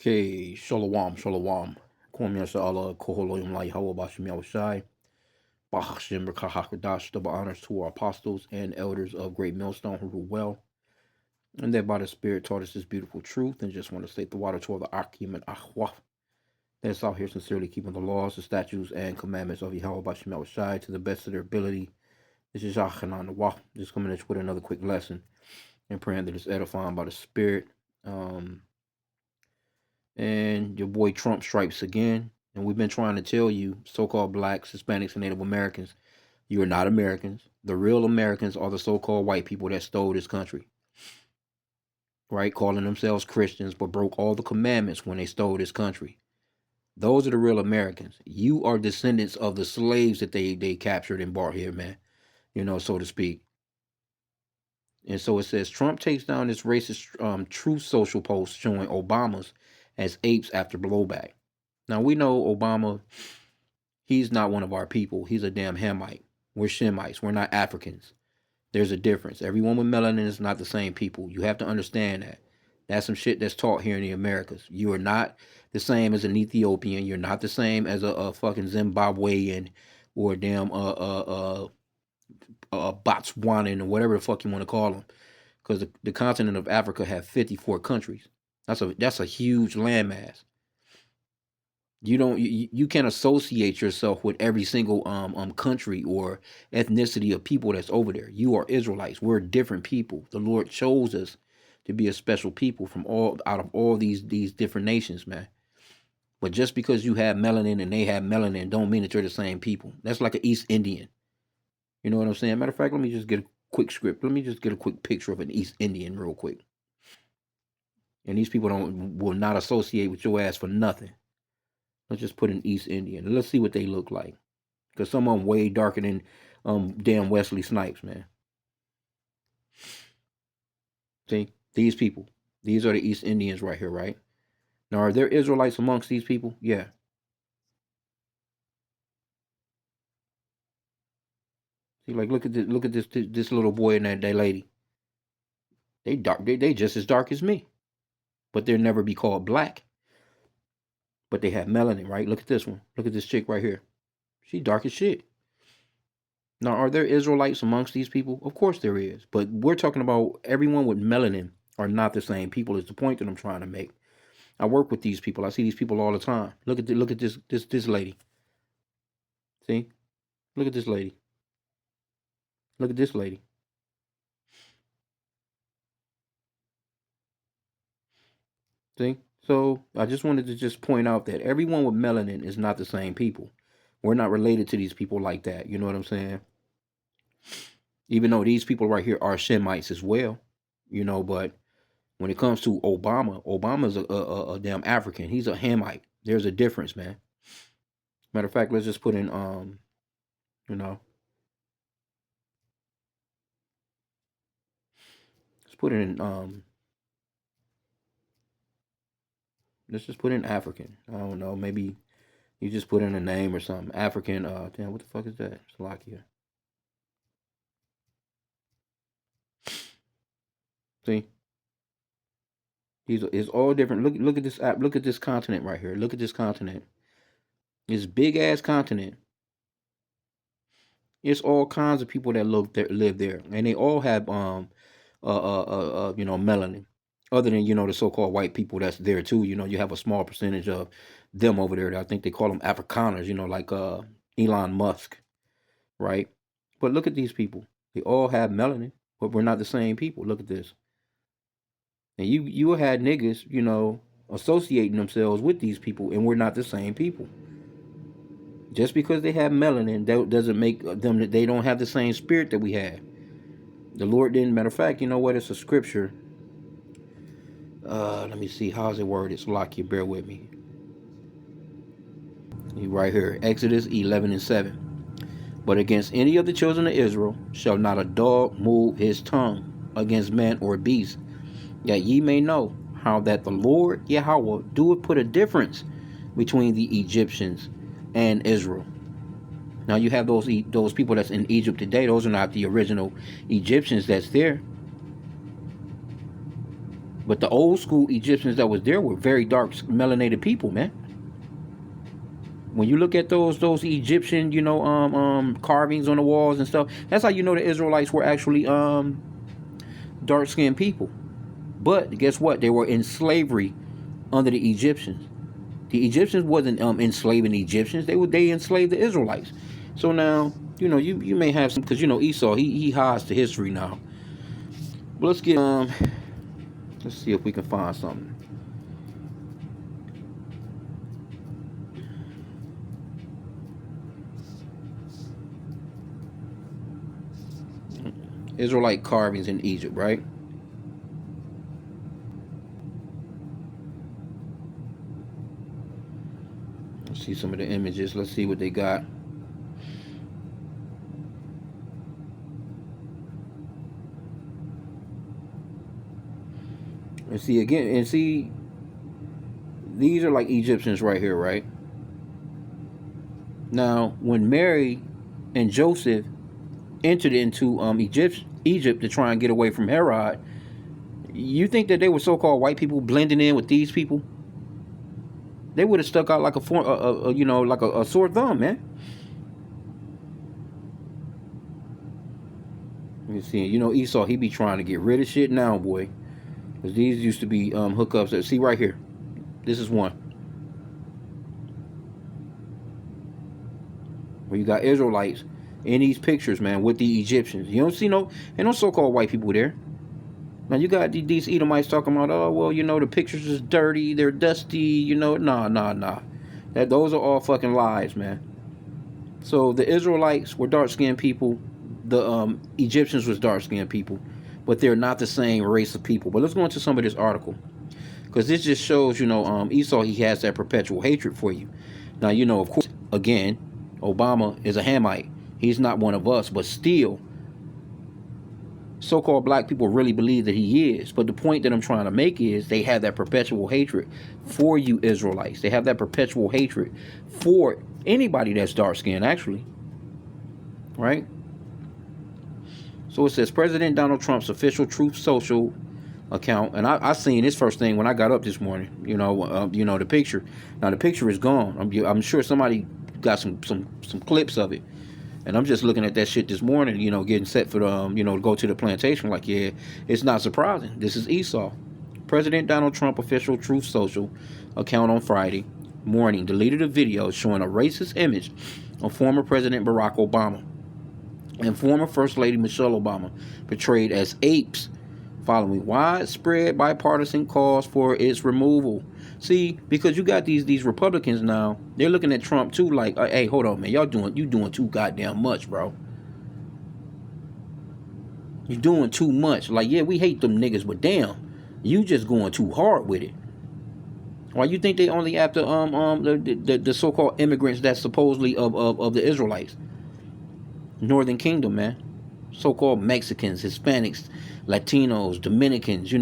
Okay, shalom, shalom. Kwam Yasha Allah, Koholoyum Lai Hawa Bashim Yahushai, Bahashim Rakahakadash, double honors to our apostles and elders of Great Millstone who rule well, and that by the Spirit taught us this beautiful truth, and just want to state the water to all the H.I.M and Ahwah that's out here sincerely keeping the laws, the statutes, and commandments of Yahweh Bashim Yahushai to the best of their ability. This is Yachanan Wah, just coming at you with another quick lesson, and praying that it's edifying by the Spirit. And your boy Trump strikes again. And we've been trying to tell you, so-called blacks, Hispanics, and Native Americans, you are not Americans. The real Americans are the so-called white people that stole this country, right? Calling themselves Christians, but broke all the commandments when they stole this country. Those are the real Americans. You are descendants of the slaves that they captured and brought here, man. So to speak. And so it says Trump takes down this racist Truth Social post showing Obama's as apes after blowback. Now we know Obama, he's not one of our people. He's a damn Hamite. We're Shemites. We're not Africans. There's a difference. Everyone with melanin is not the same people. You have to understand that. That's some shit that's taught here in the Americas. You are not the same as an Ethiopian. You're not the same as a fucking Zimbabwean or a damn Botswanan or whatever the fuck you want to call them. Because the continent of Africa have 54 countries. That's a huge landmass. You can't associate yourself with every single country or ethnicity of people that's over there. You are Israelites. We're different people. The Lord chose us to be a special people from out of all these different nations, man. But just because you have melanin and they have melanin don't mean that you're the same people. That's like an East Indian. You know what I'm saying? Matter of fact, let me just get a quick script. Let me just get a quick picture of an East Indian real quick. And these people will not associate with your ass for nothing. Let's just put an East Indian. Let's see what they look like. Because some of them way darker than damn Wesley Snipes, man. See? These people. These are the East Indians right here, right? Now, are there Israelites amongst these people? Yeah. See, like look at this little boy and that lady. They dark. They just as dark as me. But they'll never be called black. But they have melanin, right? Look at this one. Look at this chick right here. She dark as shit. Now, are there Israelites amongst these people? Of course there is. But we're talking about everyone with melanin are not the same people is the point that I'm trying to make. I work with these people. I see these people all the time. Look at this lady. See? Look at this lady. Look at this lady. See? So I just wanted to just point out that everyone with melanin is not the same people. We're not related to these people like that. You know what I'm saying? Even though these people right here are Shemites as well, but when it comes to Obama's a damn African. He's a Hamite. There's a difference, man. Matter of fact, let's just put in you know, let's put in let's just put in African. I don't know, maybe you just put in a name or something. African, damn, what the fuck is that? Slovakia. See? It's all different. Look at this app. Look at this continent right here. Look at this continent. This big ass continent. It's all kinds of people that live there, and they all have melanin. Other than the so-called white people that's there too. You have a small percentage of them over there. I think they call them Afrikaners. Like Elon Musk, right? But look at these people. They all have melanin, but we're not the same people. Look at this. And you had niggas, associating themselves with these people, and we're not the same people. Just because they have melanin, that doesn't make them that they don't have the same spirit that we have. The Lord didn't. Matter of fact, you know what? It's a scripture. Let me see. How's it worded? It's lock you. Bear with me. Right here, Exodus 11:7. But against any of the children of Israel shall not a dog move his tongue against man or beast, that ye may know how that the Lord Yahweh doeth put a difference between the Egyptians and Israel. Now you have those people that's in Egypt today. Those are not the original Egyptians that's there. But the old school Egyptians that was there were very dark melanated people, man. When you look at those Egyptian, carvings on the walls and stuff, that's how you know the Israelites were actually dark skinned people. But guess what? They were in slavery under the Egyptians. The Egyptians wasn't enslaving the Egyptians. They enslaved the Israelites. So now, you may have some, because Esau, he hides the history now. But let's see if we can find something. Israelite carvings in Egypt, right? Let's see some of the images. Let's see what they got. And see again, and see, these are like Egyptians right here, right? Now, when Mary and Joseph entered into Egypt to try and get away from Herod, you think that they were so-called white people blending in with these people? They would have stuck out like a sore thumb, man. You see, Esau, he be trying to get rid of shit now, boy. Because these used to be hookups. See right here. This is one. Where you got Israelites in these pictures, man, with the Egyptians. You don't see ain't no so-called white people there. Now you got these Edomites talking about, oh, well, the pictures is dirty, they're dusty, nah. Those are all fucking lies, man. So the Israelites were dark-skinned people. The Egyptians was dark-skinned people. But they're not the same race of people. But let's go into some of this article. Because this just shows, Esau, he has that perpetual hatred for you. Now, of course, again, Obama is a Hamite. He's not one of us, but still, so-called black people really believe that he is. But the point that I'm trying to make is they have that perpetual hatred for you Israelites. They have that perpetual hatred for anybody that's dark-skinned, actually. Right? So it says President Donald Trump's official Truth Social account, and I seen this first thing when I got up this morning. The picture. Now the picture is gone. I'm sure somebody got some clips of it. And I'm just looking at that shit this morning, getting set for to go to the plantation. Like, yeah, it's not surprising. This is Esau. President Donald Trump official Truth Social account on Friday morning deleted a video showing a racist image of former President Barack Obama and former First Lady Michelle Obama, portrayed as apes, following widespread bipartisan calls for its removal. See, because you got these Republicans now, they're looking at Trump too, like, hey, hold on, man, you doing too goddamn much, bro. You doing too much. Like, yeah, we hate them niggas, but damn, you just going too hard with it. Why you think they only after the so-called immigrants that's supposedly of the Israelites, Northern Kingdom, man? So-called Mexicans, Hispanics, Latinos, Dominicans,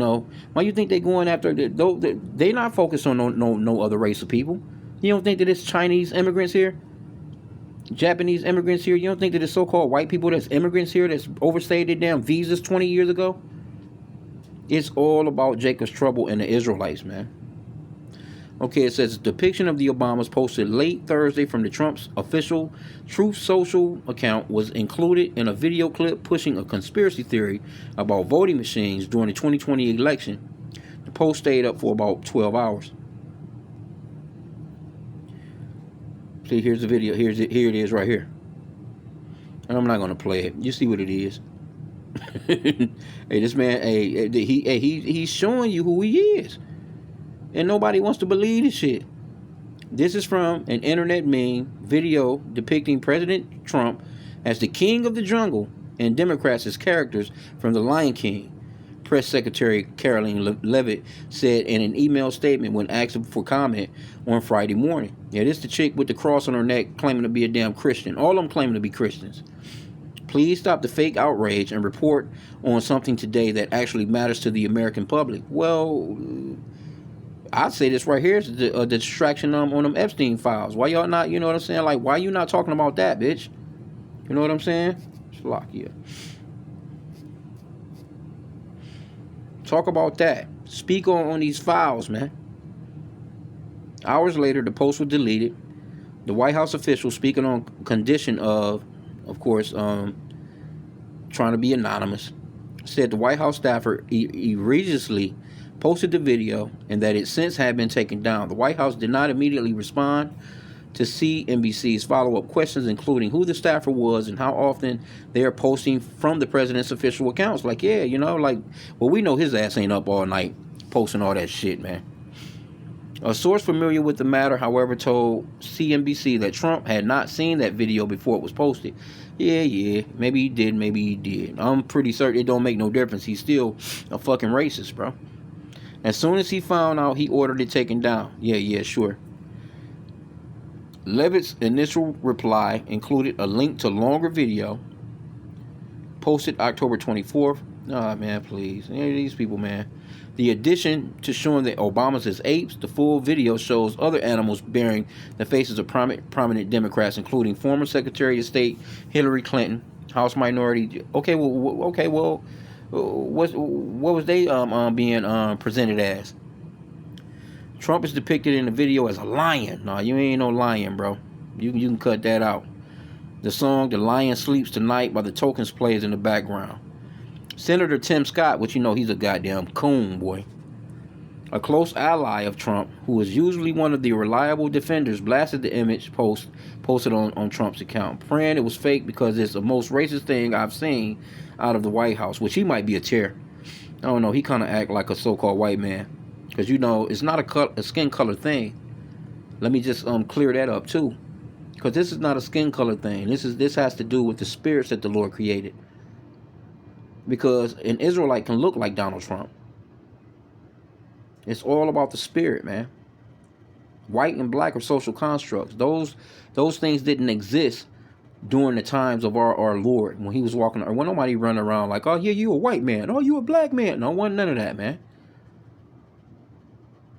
Why you think they going after they not focused on no other race of people? You don't think that it's Chinese immigrants here? Japanese immigrants here? You don't think that it's so-called white people that's immigrants here that's overstayed their damn visas 20 years ago? It's all about Jacob's trouble and the Israelites, man. Okay, it says a depiction of the Obamas posted late Thursday from the Trump's official Truth Social account was included in a video clip pushing a conspiracy theory about voting machines during the 2020 election. The post stayed up for about 12 hours. See, here's the video. Here it is right here. And I'm not going to play it. You see what it is. Hey, this man, he's showing you who he is. And nobody wants to believe this shit. This is from an internet meme video depicting President Trump as the king of the jungle and Democrats as characters from The Lion King. Press Secretary Caroline Levitt said in an email statement when asked for comment on Friday morning. Yeah, this the chick with the cross on her neck claiming to be a damn Christian. All of them claiming to be Christians. Please stop the fake outrage and report on something today that actually matters to the American public. Well, I'd say this right here is the distraction on them Epstein files. Why y'all not, what I'm saying? Like, why you not talking about that, bitch? You know what I'm saying? Slock, yeah. Talk about that. Speak on these files, man. Hours later, the post was deleted. The White House official, speaking on condition of course, trying to be anonymous, said the White House staffer egregiously posted the video and that it since had been taken down. The White House did not immediately respond to CNBC's follow-up questions, including who the staffer was and how often they are posting from the president's official accounts. Like, yeah, well, we know his ass ain't up all night posting all that shit, man. A source familiar with the matter, however, told CNBC that Trump had not seen that video before it was posted. Yeah, maybe he did, maybe he did. I'm pretty certain it don't make no difference. He's still a fucking racist, bro. As soon as he found out, he ordered it taken down. Yeah, sure. Levitt's initial reply included a link to longer video posted October 24th. Oh, man, please. These people, man. The addition to showing that Obama's as apes, the full video shows other animals bearing the faces of prominent Democrats, including former Secretary of State Hillary Clinton, House Minority. Okay, well, what was they being presented as? Trump is depicted in the video as a lion. No, you ain't no lion, bro. You can cut that out. The song "The Lion Sleeps Tonight" by the Tokens plays in the background. Senator Tim Scott, which he's a goddamn coon, boy. A close ally of Trump, who is usually one of the reliable defenders, blasted the image posted on Trump's account, praying it was fake because it's the most racist thing I've seen out of the White House, which he might be a chair. I don't know, he kind of act like a so-called white man. Because, it's not a skin color thing. Let me just clear that up, too. Because this is not a skin color thing. This has to do with the spirits that the Lord created. Because an Israelite can look like Donald Trump. It's all about the spirit, man. White and black are social constructs. Those things didn't exist during the times of our Lord. When he was walking, or when nobody running around like, oh, yeah, you a white man. Oh, you a black man. No, wasn't none of that, man.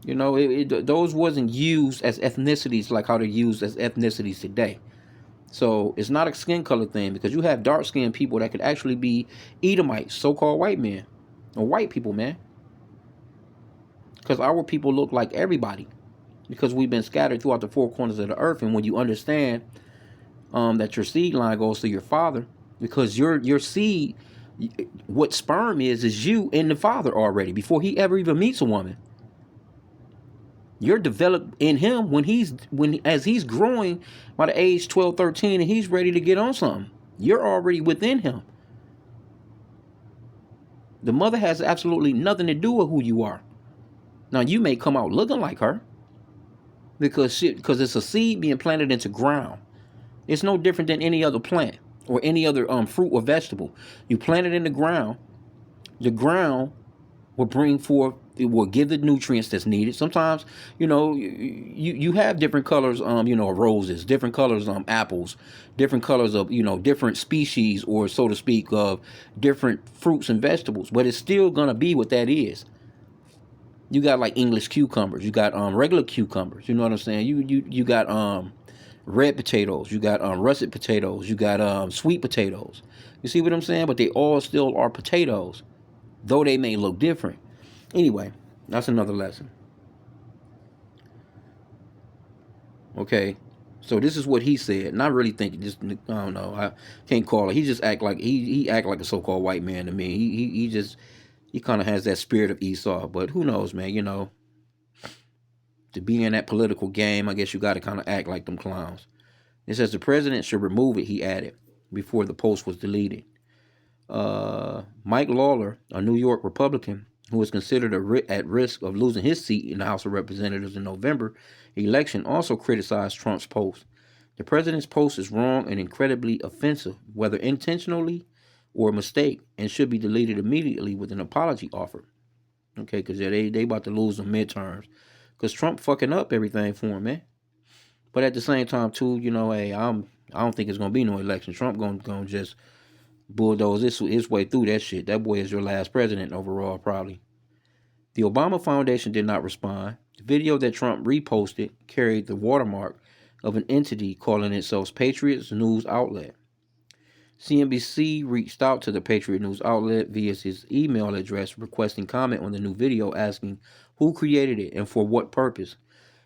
Those wasn't used as ethnicities like how they're used as ethnicities today. So it's not a skin color thing, because you have dark skinned people that could actually be Edomites, so-called white men, or white people, man. Because our people look like everybody, because we've been scattered throughout the four corners of the earth. And when you understand that your seed line goes to your father, because your seed, what sperm is you in the father already before he ever even meets a woman. You're developed in him as he's growing by the age 12, 13, and he's ready to get on something. You're already within him. The mother has absolutely nothing to do with who you are. Now, you may come out looking like her because it's a seed being planted into ground. It's no different than any other plant or any other fruit or vegetable. You plant it in the ground will bring forth, it will give the nutrients that's needed. Sometimes, you have different colors, roses, different colors, apples, different colors of, different species, or so to speak, of different fruits and vegetables, but it's still going to be what that is. You got like English cucumbers, you got regular cucumbers, you know what I'm saying? You got red potatoes, you got russet potatoes, you got sweet potatoes. You see what I'm saying? But they all still are potatoes, though they may look different. Anyway, that's another lesson. Okay, so this is what he said. And I really think I don't know. I can't call it. He just act like he act like a so-called white man to me. He kind of has that spirit of Esau. But who knows, man? To be in that political game, I guess you got to kind of act like them clowns. It says the president should remove it, he added, before the post was deleted. Mike Lawler, a New York Republican who is considered at risk of losing his seat in the House of Representatives in November election, also criticized Trump's post. The president's post is wrong and incredibly offensive, whether intentionally or a mistake, and should be deleted immediately with an apology offered. Okay, because they about to lose the midterms. Because Trump fucking up everything for him, man. But at the same time, too, hey, I don't think it's going to be no election. Trump going to just bulldoze his way through that shit. That boy is your last president overall, probably. The Obama Foundation did not respond. The video that Trump reposted carried the watermark of an entity calling itself Patriots News Outlet. CNBC reached out to the Patriot News outlet via his email address requesting comment on the new video, asking who created it and for what purpose,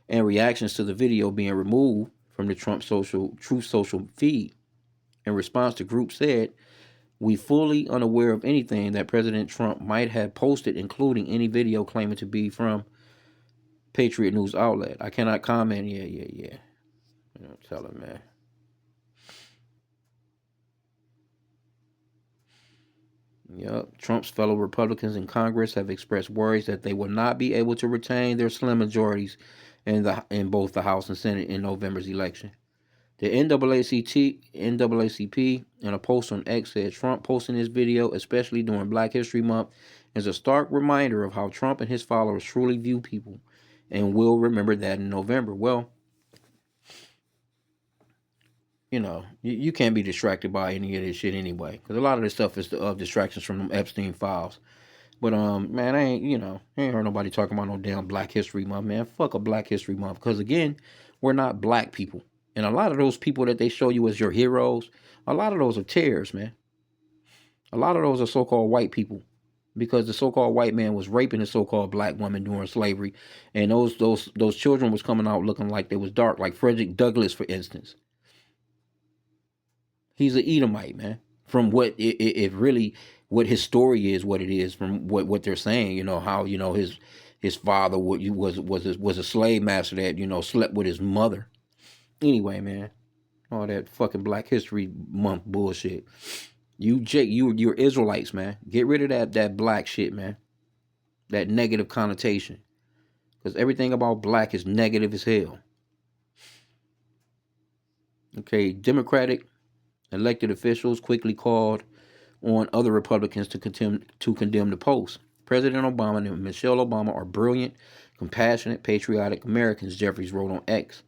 and reactions to the video being removed from the Truth Social feed. In response, the group said, "We fully unaware of anything that President Trump might have posted, including any video claiming to be from Patriot News outlet. I cannot comment." Yeah. Tell him, man. Yep. Trump's fellow Republicans in Congress have expressed worries that they will not be able to retain their slim majorities in both the House and Senate in November's election. The NAACP in a post on X said Trump posting this video, especially during Black History Month, is a stark reminder of how Trump and his followers truly view people, and we'll remember that in November. Well, you can't be distracted by any of this shit anyway, because a lot of this stuff is distractions from them Epstein files. But man, I ain't heard nobody talking about no damn Black History Month, man. Fuck a Black History Month, because again, we're not black people, and a lot of those people that they show you as your heroes, a lot of those are terrorists, man. A lot of those are so-called white people, because the so-called white man was raping the so-called black woman during slavery, and those children was coming out looking like they was dark, like Frederick Douglass, for instance. He's an Edomite, man. From what it really, what his story is, what it is, from what they're saying, how his father was a slave master that slept with his mother. Anyway, man, all that fucking Black History Month bullshit. You're Israelites, man. Get rid of that black shit, man. That negative connotation, because everything about black is negative as hell. Okay, Democratic elected officials quickly called on other Republicans to condemn the post. President Obama and Michelle Obama are brilliant, compassionate, patriotic Americans, Jeffries wrote on X.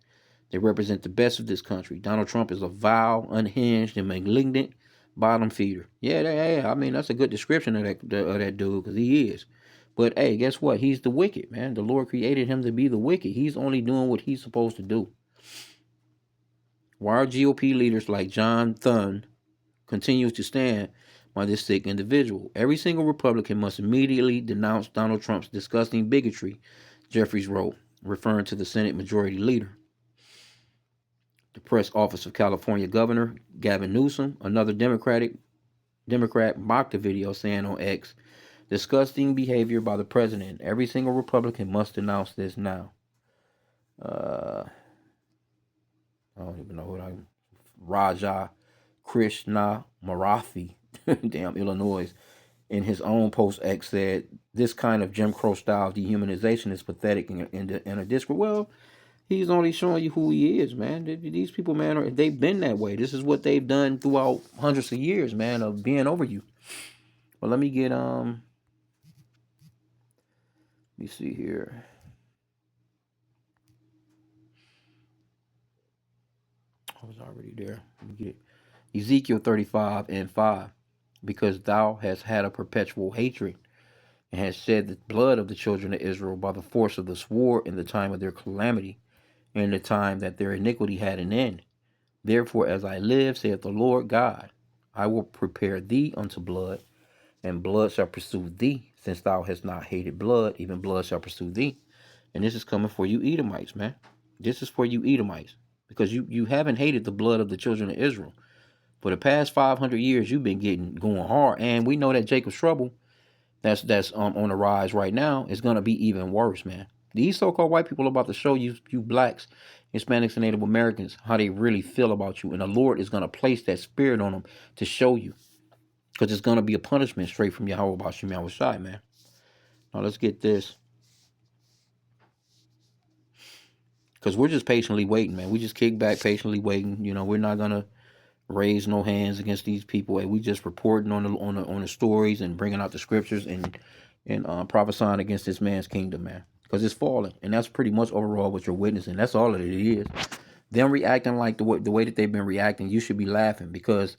They represent the best of this country. Donald Trump is a vile, unhinged, and malignant bottom feeder. Yeah, I mean, that's a good description of that dude, because he is. But hey, guess what? He's the wicked, man. The Lord created him to be the wicked. He's only doing what he's supposed to do. Why are GOP leaders like John Thune continues to stand by this sick individual? Every single Republican must immediately denounce Donald Trump's disgusting bigotry, Jeffries wrote, referring to the Senate Majority Leader. The press office of California Governor Gavin Newsom, another Democrat, mocked the video, saying on X, "Disgusting behavior by the president. Every single Republican must denounce this now." I don't even know who I am. Raja Krishna Marathi, damn Illinois, in his own post X said, "This kind of Jim Crow style dehumanization is pathetic and a disgrace." Well, he's only showing you who he is, man. These people, man, they've been that way. This is what they've done throughout hundreds of years, man, of being over you. Well, let me see here. I was already there. Let me get Ezekiel 35:5. Because thou hast had a perpetual hatred, and hast shed the blood of the children of Israel by the force of the sword in the time of their calamity, and in the time that their iniquity had an end. Therefore, as I live, saith the Lord God, I will prepare thee unto blood, and blood shall pursue thee, since thou hast not hated blood, even blood shall pursue thee. And this is coming for you Edomites, man. This is for you Edomites, because you haven't hated the blood of the children of Israel. For the past 500 years, you've been going hard, and we know that Jacob's trouble, that's on the rise right now, is gonna be even worse, man. These so-called white people are about to show you blacks, Hispanics, and Native Americans how they really feel about you, and the Lord is gonna place that spirit on them to show you, because it's gonna be a punishment straight from Yahweh Bashim Yahushai, man. Now let's get this, because we're just patiently waiting, man. We just kick back, patiently waiting. We're not gonna raise no hands against these people. We just reporting on the stories and bringing out the scriptures and prophesying against this man's kingdom, man, because it's falling, and that's pretty much overall what you're witnessing. That's all that it is. Them reacting like the way that they've been reacting, you should be laughing, because,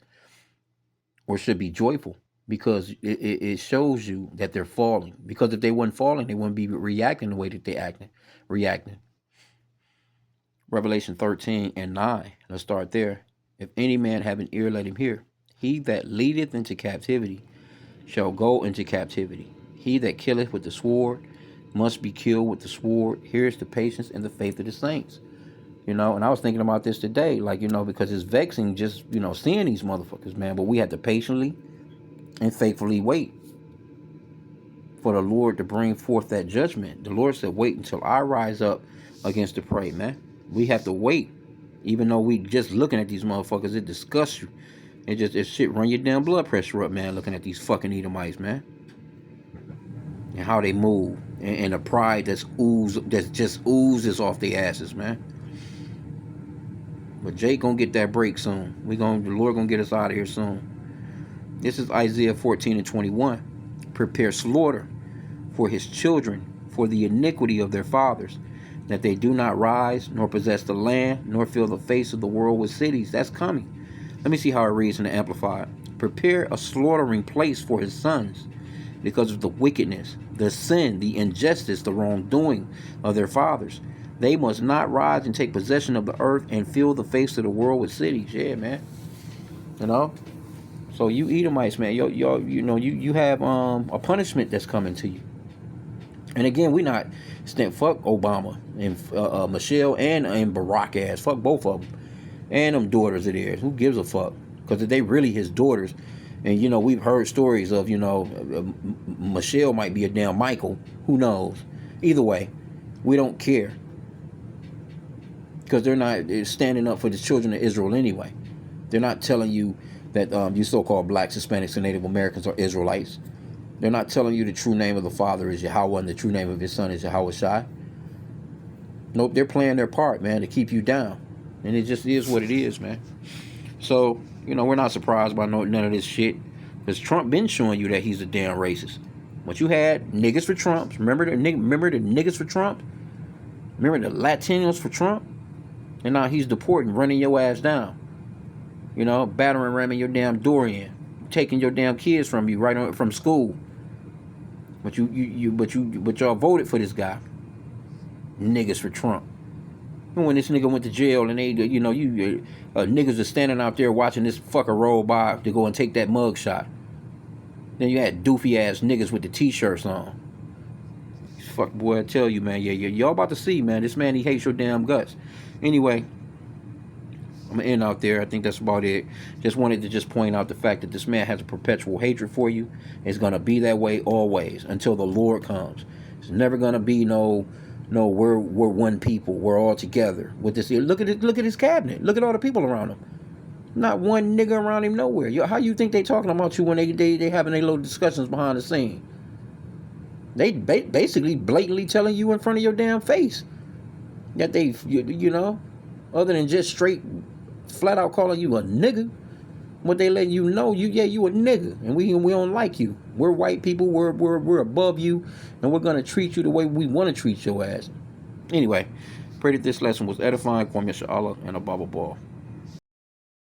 or should be joyful, because it shows you that they're falling. Because if they weren't falling, they wouldn't be reacting the way that they reacting. Revelation 13:9. Let's start there. If any man have an ear, let him hear. He that leadeth into captivity shall go into captivity. He that killeth with the sword must be killed with the sword. Here's the patience and the faith of the saints. And I was thinking about this today, like, because it's vexing just, seeing these motherfuckers, man. But we have to patiently and faithfully wait for the Lord to bring forth that judgment. The Lord said, wait until I rise up against the prey, man. We have to wait. Even though we just looking at these motherfuckers, it disgusts you. It shit run your damn blood pressure up, man, looking at these fucking Edomites, man. And how they move. And the pride that just oozes off their asses, man. But Jake gonna get that break soon. The Lord gonna get us out of here soon. This is Isaiah 14 and 21. Prepare slaughter for his children, for the iniquity of their fathers, that they do not rise, nor possess the land, nor fill the face of the world with cities. That's coming. Let me see how it reads in the Amplified. Prepare a slaughtering place for his sons, because of the wickedness, the sin, the injustice, the wrongdoing of their fathers. They must not rise and take possession of the earth and fill the face of the world with cities. Yeah, man. So you Edomites, man, you have a punishment that's coming to you. And again, we not fuck Obama and Michelle and Barack ass. Fuck both of them and them daughters of theirs. Who gives a fuck? Because if they really his daughters, and we've heard stories of Michelle might be a damn Michael. Who knows? Either way, we don't care because they're not standing up for the children of Israel anyway. They're not telling you that you so-called blacks, Hispanics, and Native Americans are Israelites. They're not telling you the true name of the Father is Yahweh and the true name of his Son is Yahweh Shai. Nope, they're playing their part, man, to keep you down. And it just is what it is, man. So, we're not surprised by none of this shit. Because Trump been showing you that he's a damn racist. But you had niggas for Trump. Remember the niggas for Trump? Remember the Latinos for Trump? And now he's deporting, running your ass down. Battering, ramming your damn door in. Taking your damn kids from you from school. But y'all voted for this guy. Niggas for Trump. And when this nigga went to jail and they, niggas are standing out there watching this fucker roll by to go and take that mug shot. Then you had doofy ass niggas with the t-shirts on. Fuck boy, I tell you, man, y'all about to see, man. This man, he hates your damn guts. Anyway, I'm gonna end out there. I think that's about it. Just wanted to point out the fact that this man has a perpetual hatred for you. It's gonna be that way always until the Lord comes. It's never gonna be no, we're one people. We're all together with this. Look at his cabinet. Look at all the people around him. Not one nigga around him nowhere. How you think they talking about you when they having their little discussions behind the scene? They basically blatantly telling you in front of your damn face that they, other than just straight, flat out calling you a nigga. What they letting you know, you a nigga, and we don't like you. We're white people. We're above you, and we're gonna treat you the way we want to treat your ass. Anyway, pray that this lesson was edifying. Kwame Allah and a Baba Ball.